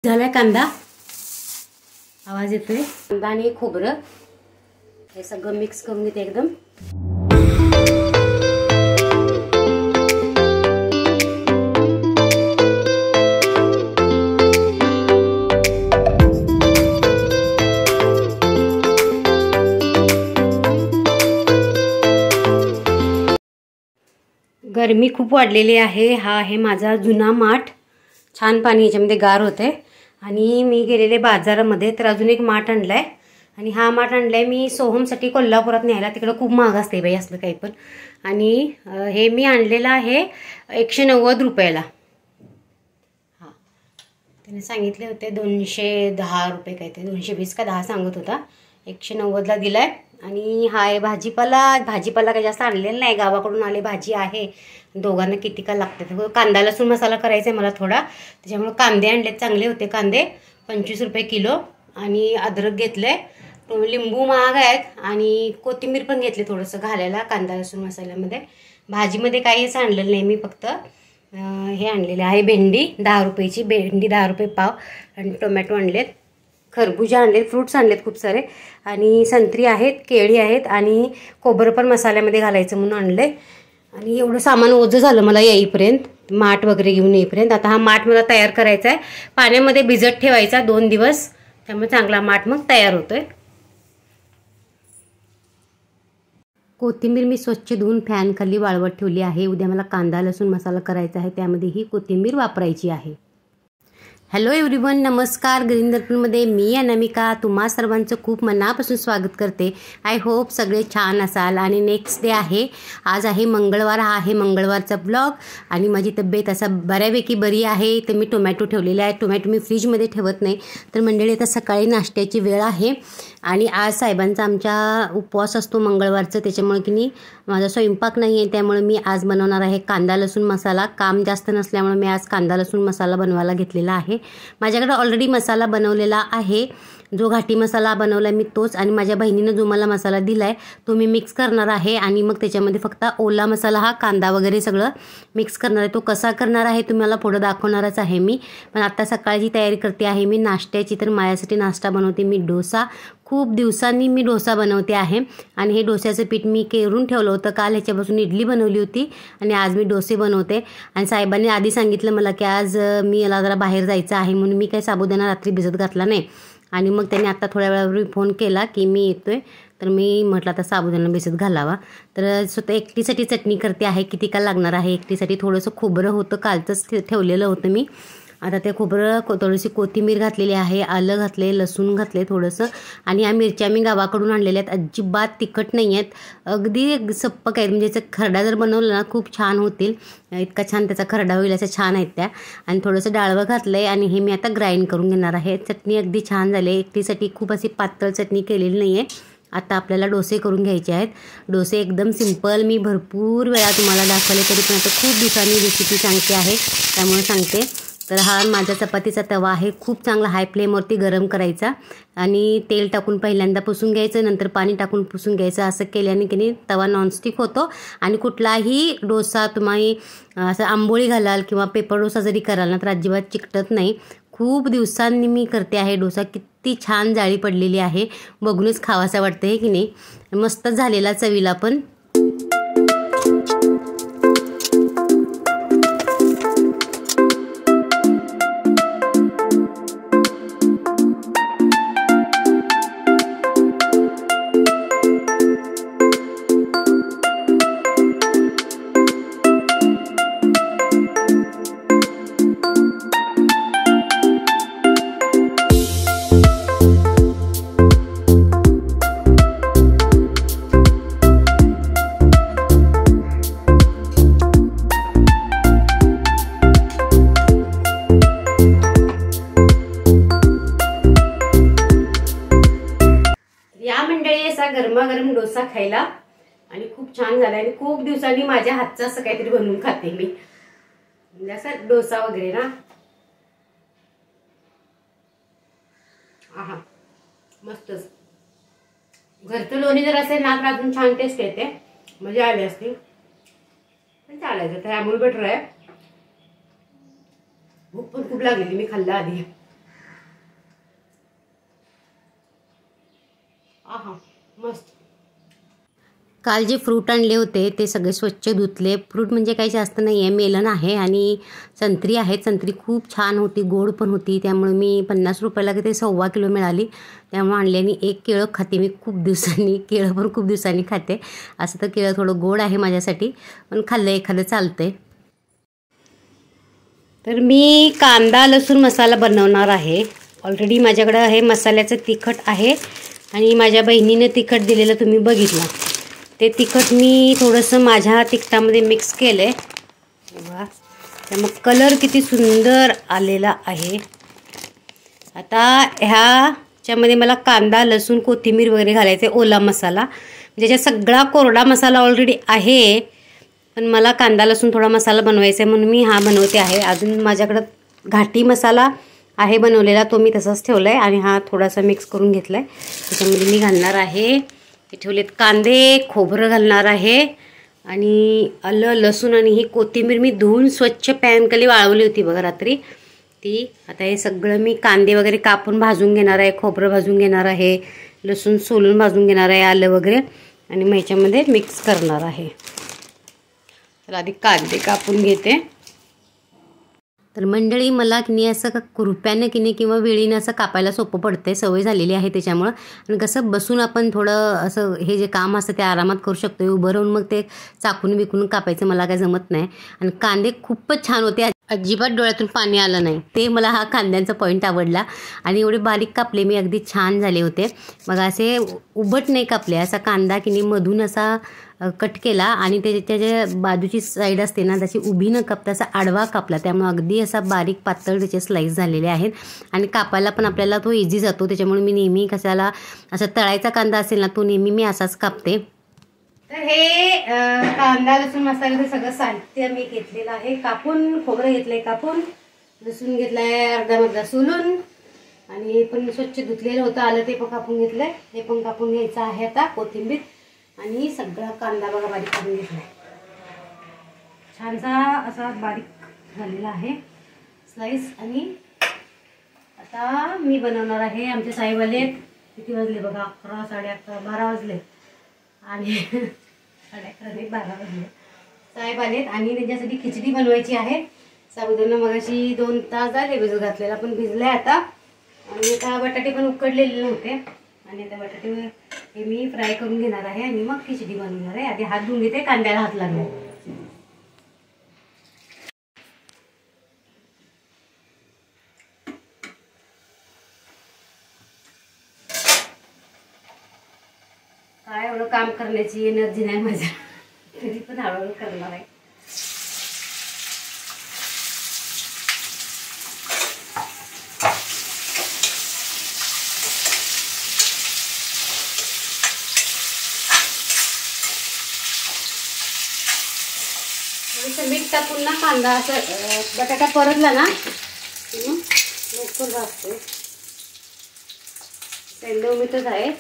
झालाय कांदा, आवाज येतोय। कांदा आणि खोबरं हे सगळं मिक्स करून घेते एकदम। गरमी खूप वाढलेली आहे। हा आहे माझा जुना माठ, छान पाणी याच्यामध्ये गार होते। आणि मी गेलेले बाजारामध्ये तर अजून एक माठ आणलाय आणि हा माठ आणलाय मी सोहमसाठी कोल्हापुरात न्यायला। तिकडे खूप महाग असते बाई असलं काही पण। आणि हे मी आणलेलं आहे 190 रुपयाला। हा त्याने सांगितले होते 210 रुपये, काय ते 220 का 10 सांगत होता, 190 ला दिलाय। आणि हा आहे भाजीपाला। भाजीपाला काही जास्त आणलेला नाही, गावाकडून आले भाजी आहे। दोघांना किती का लागते, कांदा लसूण मसाला करायचा आहे मला थोडा, त्याच्यामुळे कांदे आणले, चांगले होते कांदे, 25 रुपये किलो। आणि अद्रक घेतले, लिंबू महाग आहेत आणि कोथिंबीर पण घेतली थोडंसं घालायला कांदा लसूण मसाल्यामध्ये। भाजीमध्ये काहीच आणलेलं नाही मी, फक्त हे आणलेले आहे भेंडी 10 रुपयाची, भेंडी 10 रुपये पाव। आणि टोमॅटो आणलेत, खरबूजा आणलेत, फ्रूट्स आणलेत खूप सारे, आणि संत्री आहेत, केळी आहेत, आणि खोबरं पण मसाल्यामध्ये घालायचं म्हणून आणले। आणि एवढं सामान ओझं झालं मला येईपर्यंत, माठ वगैरे घेऊन येईपर्यंत। आता हा माठ मला तयार करायचा आहे, पाण्यामध्ये भिजत ठेवायचा 2 दिवस, त्यामुळे चांगला माठ मग तयार होतोय। कोथिंबीर मी स्वच्छ धुवून फॅन खाली वाळवत ठेवली आहे। उद्या मला कांदा लसूण मसाला करायचा आहे, त्यामध्ये ही कोथिंबीर वापरायची आहे। हॅलो एव्हरीवन, नमस्कार। ग्रीन दर्पणमध्ये मी अनामिका तुम्हा सर्वांचं खूप मनापासून स्वागत करते। आय होप सगळे छान असाल। आणि नेक्स्ट डे आहे, आज आहे मंगळवार, हा आहे मंगळवारचा ब्लॉग। आणि माझी तब्येत असा बऱ्यापैकी बरी आहे। तर मी टोमॅटो ठेवलेला आहे, टोमॅटो मी फ्रीजमध्ये ठेवत नाही। तर मंडळी आता सकाळी नाश्त्याची वेळ आहे आणि आज साहेबांचा आमच्या उपवास असतो मंगळवारचं, त्याच्यामुळे की नाही माझा स्वयंपाक नाही आहे, त्यामुळे मी आज बनवणार आहे कांदा लसूण मसाला। काम जास्त नसल्यामुळे मी आज कांदा लसूण मसाला बनवायला घेतलेला आहे। माझ्याकडे ऑलरेडी मसाला बनवलेला आहे, जो घाटी मसाला बनवला मी तोच, आणि माझ्या बहिणीने जो मला मसाला दिलाय तो मी मिक्स करणार आहे। आणि मग त्याच्यामध्ये फक्त ओला मसाला, हा कांदा वगैरे सगळं मिक्स करणार आहे। तो कसा करणार आहे तुम्हाला पुढे दाखवणारच आहे मी, पण आता सकाळची तयारी करते आहे मी नाश्त्याची। तर माझ्यासाठी नाश्ता बनवते मी डोसा। खूप दिवसांनी मी डोसा बनवते आहे आणि हे डोस्याचं पीठ मी केरून ठेवलं होतं काल, ह्याच्यापासून इडली बनवली होती आणि आज मी डोसे बनवते। आणि साहेबांनी आधी सांगितलं मला की आज मी याला जरा बाहेर जायचं आहे, म्हणून मी काही साबुदाणा रात्री भिजत घातला नाही। आणि मग त्यांनी आता थोड्या वेळापूर्वी फोन केला की मी येतोय, तर मी म्हटलं आता साबुदाणा भिजत घालावा। तर स्वतः एकटीसाठी चटणी करते आहे, किती का लागणार आहे एकटीसाठी। थोडंसं खोबरं होतं कालचंच ठेवलेलं होतं मी, आता ते खोबरं, थोडीशी कोथिंबीर घातलेली आहे, आलं घातले, लसूण घातले थोडंसं। आणि या मिरच्या मी गावाकडून आणलेल्या आहेत, अजिबात तिखट नाही आहेत, अगदी सप्पक आहेत। म्हणजे याचा खरडा जर बनवला ना खूप छान होतील, इतका छान त्याचा खरडा होईल असं छान आहेत त्या। आणि थोडंसं डाळवं घातलं आहे आणि हे मी आता ग्राइंड करून घेणार आहे। चटणी अगदी छान झाली आहे, एकटीसाठी खूप अशी पातळ चटणी केलेली नाही आहे। आता आपल्याला डोसे करून घ्यायचे आहेत। डोसे एकदम सिंपल, मी भरपूर वेळा तुम्हाला दाखवले, तरी पण आता खूप दिवसांनी रेसिपी सांगते आहे, त्यामुळे सांगते। तर हा माझा चपातीचा तवा आहे, खूप चांगला हाय फ्लेमवरती गरम करायचा आणि तेल टाकून पहिल्यांदा पुसून घ्यायचं, नंतर पाणी टाकून पुसून घ्यायचं। असं केल्याने की नाही तवा नॉनस्टिक होतो आणि कुठलाही डोसा तुम्ही असं आंबोळी घालाल किंवा पेपर डोसा जरी कराल ना तर अजिबात चिकटत नाही। खूप दिवसांनी मी करते आहे डोसा, किती छान जाळी पडलेली आहे, बघूनच खावासा वाटतं आहे की नाही। मस्त झालेला चवीला पण। गरमागरम डोसा खायला आणि खूप छान झाला आणि खूप दिवसांनी माझ्या हातचं असं काहीतरी बनवून खाते मी, म्हणजे असं डोसा वगैरे ना। आहा मस्तच, घरचं लोणी जर असेल ना तर अजून छान टेस्ट येते, मजा आली असती। पण चालायचं, तर अमूल बटर आहे, भूक पण खूप लागलेली, मी खाल्ला आधी। आहा मस्त. काल जे फ्रूट आणले होते ते सगळे स्वच्छ धुतले. फ्रूट म्हणजे काही जास्त नाही आहे, मेलन आहे आणि संत्री आहे. संत्री खूप छान होती, गोड पण होती. त्यामुळे मी 50 रुपयाला ते 1.25 किलो मिळाली. त्यामुळे आणली आणि एक केळं खाते मी खूप दिवसांनी. केळं पण खूप दिवसांनी खाते. असं तर केळं थोडं गोड आहे माझ्यासाठी, पण खाल्लं एखादं चालतंय. तर मी कांदा लसूण मसाला बनवणार आहे. ऑलरेडी माझ्याकडं हे मसाल्याचं तिखट आहे आणि माझ्या बहिणीनं तिखट दिलेलं तुम्ही बघितलं. ते तिखट मी थोडंसं माझ्या तिखटामध्ये मिक्स केलं आहे. बघा त्यामुळे कलर किती सुंदर आलेला आहे. आता ह्याच्यामध्ये मला कांदा लसूण कोथिंबीर वगैरे घालायचं आहे. ओला मसाला ज्याच्यात सगळा कोरडा मसाला ऑलरेडी आहे, पण मला कांदा लसूण थोडा मसाला बनवायचा आहे म्हणून मी हा बनवते आहे. अजून माझ्याकडं घाटी मसाला आहे बनवलेला, तो मी तसाच ठेवला आहे आणि हा थोडासा मिक्स करून घेतला आहे. त्याच्यामध्ये मी घालणार आहे, हे ठेवलेत कांदे, खोबरं घालणार आहे आणि आलं लसूण आणि ही कोथिंबीर मी धुवून स्वच्छ पॅनखाली वाळवली होती बघा रात्री ती. आता हे सगळं मी कांदे वगैरे कापून भाजून घेणार आहे, खोबरं भाजून घेणार आहे, लसूण सोलून भाजून घेणार आहे, आलं वगैरे आणि मग ह्याच्यामध्ये मिक्स करणार आहे. तर आधी कांदे कापून घेते. तर मंडळी मला की नाही असं खुरप्यानं की नाही किंवा वेळीनं असं कापायला सोपं पडते, सवय झालेली आहे त्याच्यामुळं. आणि कसं बसून आपण थोडं असं हे जे काम असतं ते आरामात करू शकतो. उभं राहून मग ते चाकून विकून कापायचं मला काय जमत नाही. आणि कांदे खूपच छान होते, अजिबात डोळ्यातून पाणी आलं नाही. ते मला हा कांद्यांचा पॉईंट आवडला. आणि एवढे बारीक कापले मी, अगदी छान झाले होते. मग असे उभट नाही कापले, असा कांदा की नाही मधून असा कट केला आणि त्याच्या जे बाजूची साईड असते ना त्याची उभी न कापता असा आडवा कापला. त्यामुळे अगदी असा बारीक पातळ त्याचे स्लाईस झालेले आहेत आणि कापायला पण आपल्याला तो इझी जातो. त्याच्यामुळे मी नेहमी कशाला असा तळायचा कांदा असेल ना तो नेहमी मी असाच कापते. तर हे कांदा लसूण मसाल्याचं सगळं साहित्य मी घेतलेलं आहे. कापून खोबरं घेतलंय, कापून लसूण घेतलाय अर्धा मधला सोलून आणि हे पण स्वच्छ धुतलेलं होतं. आलं ते पण कापून घेतलंय, हे पण कापून घ्यायचं आहे. आता कोथिंबीर आणि सगळा कांदा बघा बारीक करून घेतलाय, छानसा असा बारीक झालेला आहे स्लाइस. आणि आता मी बनवणार आहे. आमचे साहेब आले, किती वाजले बघा, 11 11:30 12 वाजले आणि 11:30 12 वाजले. साहेब आलेत आणि त्यांच्यासाठी खिचडी बनवायची आहे. साबुदाणा मगाशी 2 तास झाले भिजत घातलेला, पण भिजलाय आता. आणि आता बटाटे पण उकडलेले नव्हते आणि आता बटाटे हे मी फ्राय करून घेणार आहे आणि मग खिचडी बनवणार आहे. आधी हात धुवून घेते, कांद्याला हात लागलाय. काय एवढं काम करण्याची एनर्जी नाही माझ्या, तरी पण हळूहळू करणार आहे. मीठ टाकून ना कांदा असं बटाटा परतला ना लवकर भाजते. सेंदव मीठच आहे.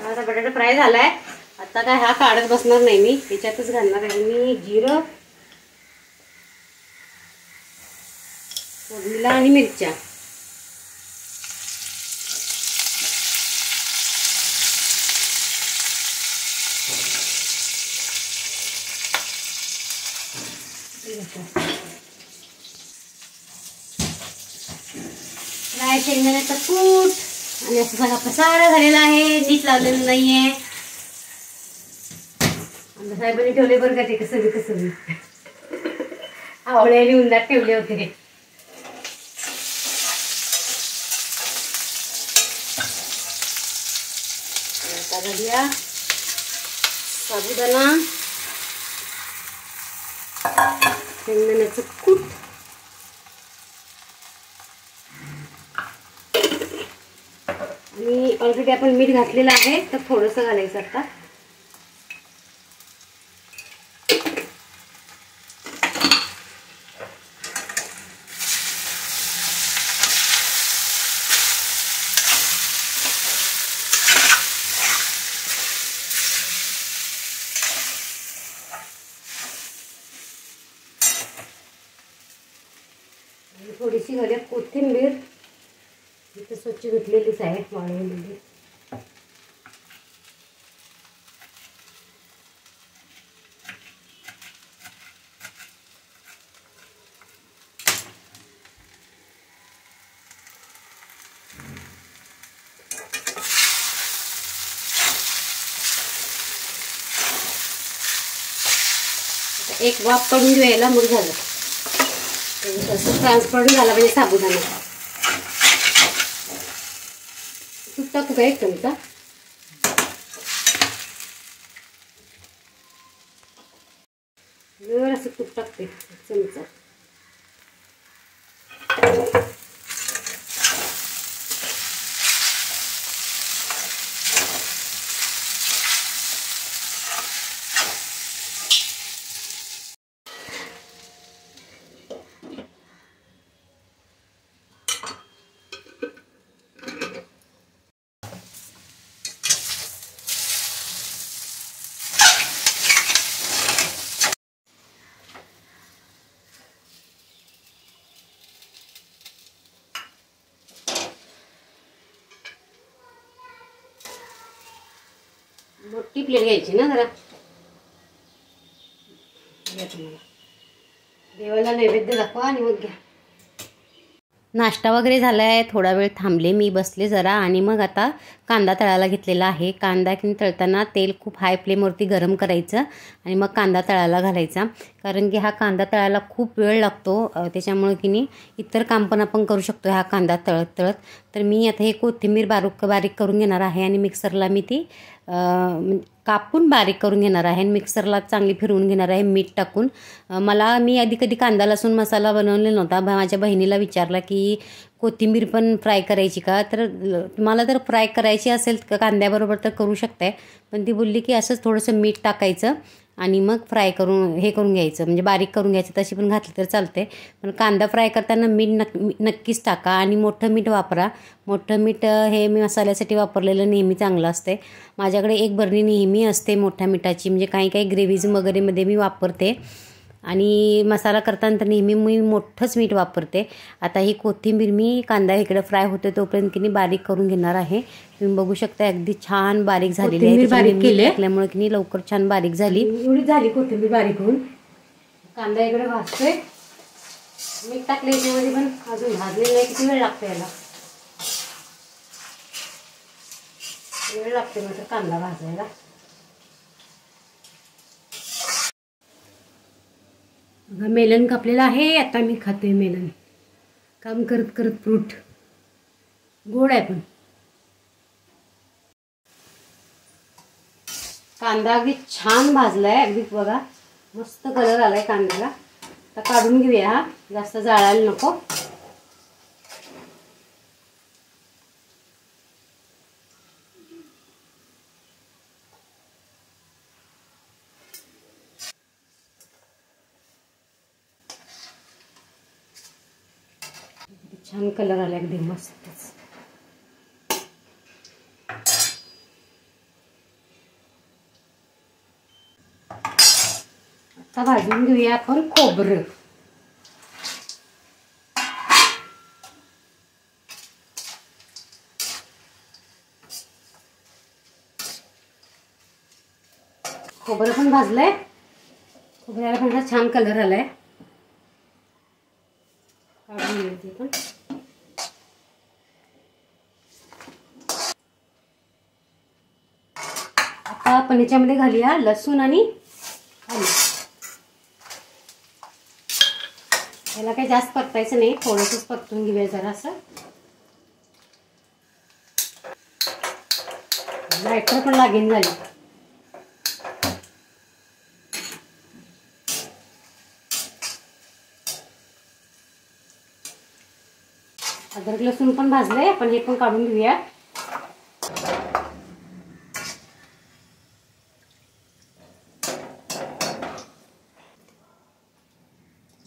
आता बटाटा फ्राय झालाय. आता काय हा काढत बसणार नाही मी, त्याच्यातच घालणार आहे मी जिरं, फोडणीला आणि मिरच्या. फ्राय शेंगदाण्याचा कूट आणि असं सगळा पसारा झालेला आहे, नीट लावलेलं नाहीये. आमच्या साहेबांनी ठेवले बरं का ते कसं आवळ्याने उंदात ठेवले होते. घालूया साबुदाणा, शेंगदाण्याचं कूट आणि ऑलरेडी आपण मीठ घातलेलं आहे तर थोडंसं घालायचं आता. थोडीशी घालूया कोथिंबीर. इथे स्वच्छ धुतलेलीच आहे वाळवलेली. एक वाफ करून घ्यायला मग झालं. असं ट्रान्सपरंट झाला म्हणजे साबुदाणा. तूप टाकू का एक चमचा? असं तूप टाकते चमचा. मोठी प्लेट घ्यायची ना जरा. देवाला नैवेद्य दाखवा आणि मग घ्या. नाश्ता वगैरे झाला आहे. थोडा वेळ थांबले मी, बसले जरा आणि मग आता कांदा तळायला घेतलेला आहे. कांदा की तळताना तेल खूप हाय फ्लेमवरती गरम करायचं आणि मग कांदा तळायला घालायचा. कारण की हा कांदा तळायला खूप वेळ लागतो. त्याच्यामुळे की नाही इतर काम पण आपण करू शकतो हा कांदा तळत तळत. तर मी आता हे कोथिंबीर बारीक करून घेणार आहे आणि मिक्सरला मी ती कापून बारीक करून घेणार आहे आणि मिक्सरला चांगली फिरवून घेणार आहे मीठ टाकून. मी आधी कधी कांदा लसूण मसाला बनवलेला नव्हता. माझ्या बहिणीला विचारला की कोथिंबीर पण फ्राय करायची का, तर तुम्हाला जर फ्राय करायची असेल तर कांद्याबरोबर तर करू शकताय. पण ती बोलली की असंच थोडंसं मीठ टाकायचं आणि मग फ्राय करून हे करून घ्यायचं, म्हणजे बारीक करून घ्यायचं. तशी पण घातली तर चालते. पण कांदा फ्राय करताना मीठ नक्कीच टाका आणि मोठं मीठ वापरा. मोठं मीठ हे मी मसाल्यासाठी वापरलेलं नेहमी चांगलं असते. माझ्याकडे एक बरणी नेहमी असते मोठ्या मिठाची, म्हणजे काही ग्रेव्हीज वगैरेमध्ये मी वापरते आणि मसाला करताना तर नेहमी मी मोठंच मीठ वापरते. आता ही कोथिंबीर मी कांदा इकडे फ्राय होते तोपर्यंत की नाही बारीक करून घेणार आहे. तुम्ही बघू शकता अगदी छान बारीक झालेली आहे. बारीक केली टाकल्यामुळे की नाही लवकर छान बारीक झाली. एवढी झाली कोथिंबीर बारीक होऊन. कांदा इकडे भाजतोय. मीठ टाकले याच्यामध्ये पण अजून भाजलेलं नाही. किती वेळ लागतो याला? वेळ लागते मात्र कांदा भाजायला. मेलन कापलेलं आहे. आता मी खाते मेलन. काम करत करत फ्रूट. गोड आहे पण. कांदा अगदी छान भाजलाय. अगदी बघा मस्त कलर आलाय कांद्याला. आता काढून घेऊया. हा जास्त जाळायला नको. छान कलर आला अगदी मस्तच. आता भाजून घेऊया आपण खोबरं. खोबरं पण भाजलंय. खोबऱ्याला पण छान कलर आलाय. काढून घेते पण. आता आपण याच्यामध्ये घालूया लसूण आणि आलं. याला काही जास्त परतायचं नाही, थोडंसंच परतून घेऊया जरासं. लायटर पण लागेल झाली. अद्रक लसूण पण भाजलंय. आपण हे पण काढून घेऊया.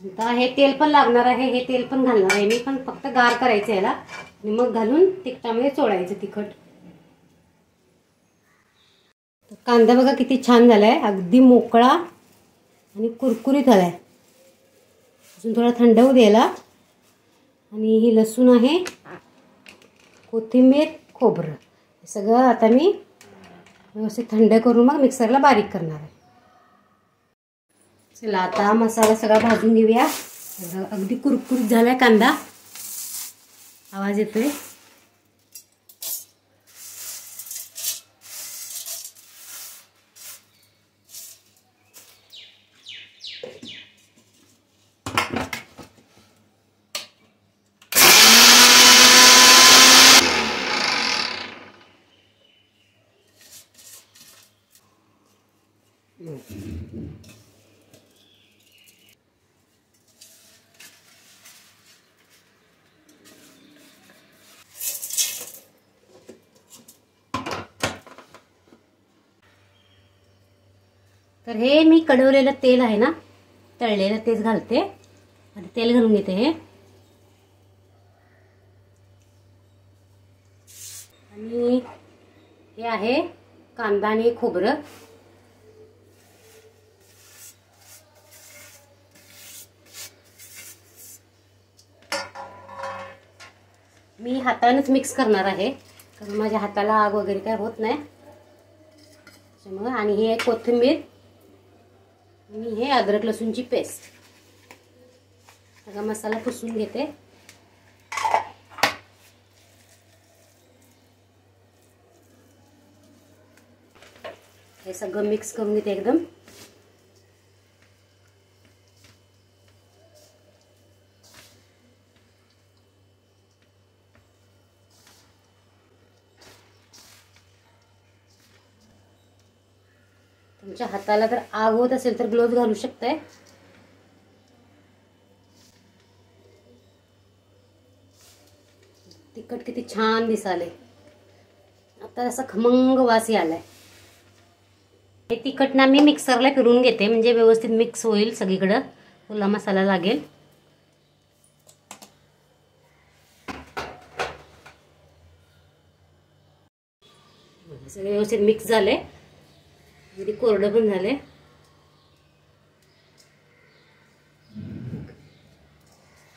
आता हे तेल पण लागणार आहे. हे तेल पण घालणार आहे मी, पण फक्त गार करायचं याला आणि मग घालून तिखटामध्ये चोळायचं तिखट. कांदा बघा किती छान झालाय. अगदी मोकळा आणि कुरकुरीत झालाय. अजून थोडा थंड होऊ द्यायला आणि ही लसूण आहे, कोथिंबीर, खोबरं, हे सगळं आता मी व्यवस्थित थंड करून मग मिक्सरला बारीक करणार आहे. चला आता मसाला सगळा भाजून घेऊया. अगदी कुरकुरीत झालाय कांदा, आवाज येतोय. तर हे मी कडवलेलं तेल आहे ना, तळलेलं तेच घालते. आता तेल घालून घेते हे. आणि हे आहे कांदा आणि खोबरं. मी हातानेच मिक्स करणार आहे, कारण माझ्या हाताला आग वगैरे काय होत नाही त्याच्यामुळे. आणि हे कोथिंबीर आणि हे अद्रक लसूणची पेस्ट. सगळा मसाला पुसून घेते. हे सगळं मिक्स करून घेते एकदम. तुमच्या हाताला जर आग होत असेल तर ग्लोव्ज घालू शकताय. तिखट किती छान दिसाले. आता असा खमंग वास आलाय. हे तिखट ना मी मिक्सरला फिरून घेते, म्हणजे व्यवस्थित मिक्स होईल, सगळीकडे ओला मसाला लागेल. सगळे व्यवस्थित मिक्स झाले, अगदी कोरडं पण झाले.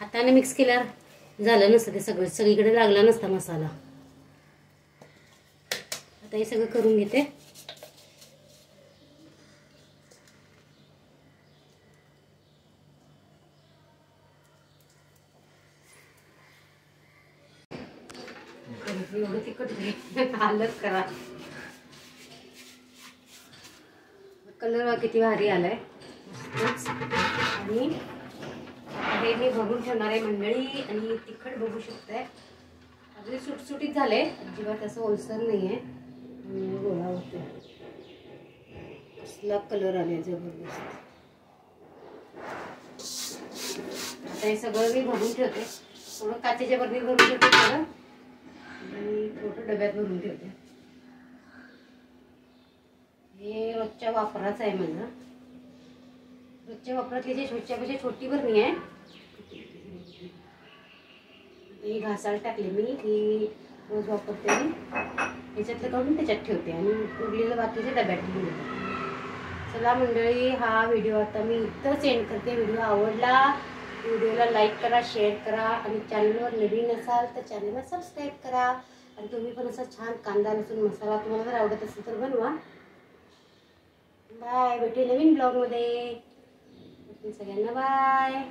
हाताने मिक्स केल्यावर झालं नसतं ते सगळं, सगळीकडे लागला नसता मसाला. आता हे सगळं करून घेते. एवढं तिखट हालत करा. कलर किती भारी आलाय. आणि हे मी बघून ठेवणार आहे मंडळी. आणि तिखट बघू शकताय, अगदी सुटसुटीत झाले, अजिबात असं ओलसर नाहीये. गोळा होतो, कसला कलर आले जबरदस्त. आता हे सगळं मी भरून ठेवते. थोडं काचेच्या बरणीत भरून ठेवते, थोडं आणि थोडं डब्यात भरून ठेवते. हे रोजच्या वापराचं आहे माझं. रोजच्या वापरातली जी छोट्यापेक्षा छोटी बरणी आहे, ही घासाला टाकली मी, ही रोज वापरते मी. याच्यातलं काढून त्याच्यात ठेवते आणि उरलेलं बाकीचे डब्यात ठेवून देते. चला मंडळी, हा व्हिडिओ आता मी इथं सेंड करते. व्हिडिओ आवडला, व्हिडिओला लाईक करा, शेअर करा. आणि चॅनलवर नवीन असाल तर चॅनलला सबस्क्राईब करा. आणि तुम्ही पण असा छान कांदा लसूण मसाला तुम्हाला जर आवडत असेल तर बनवा. बाय, भेटू नवीन ब्लॉगमध्ये. सगळ्यांना बाय.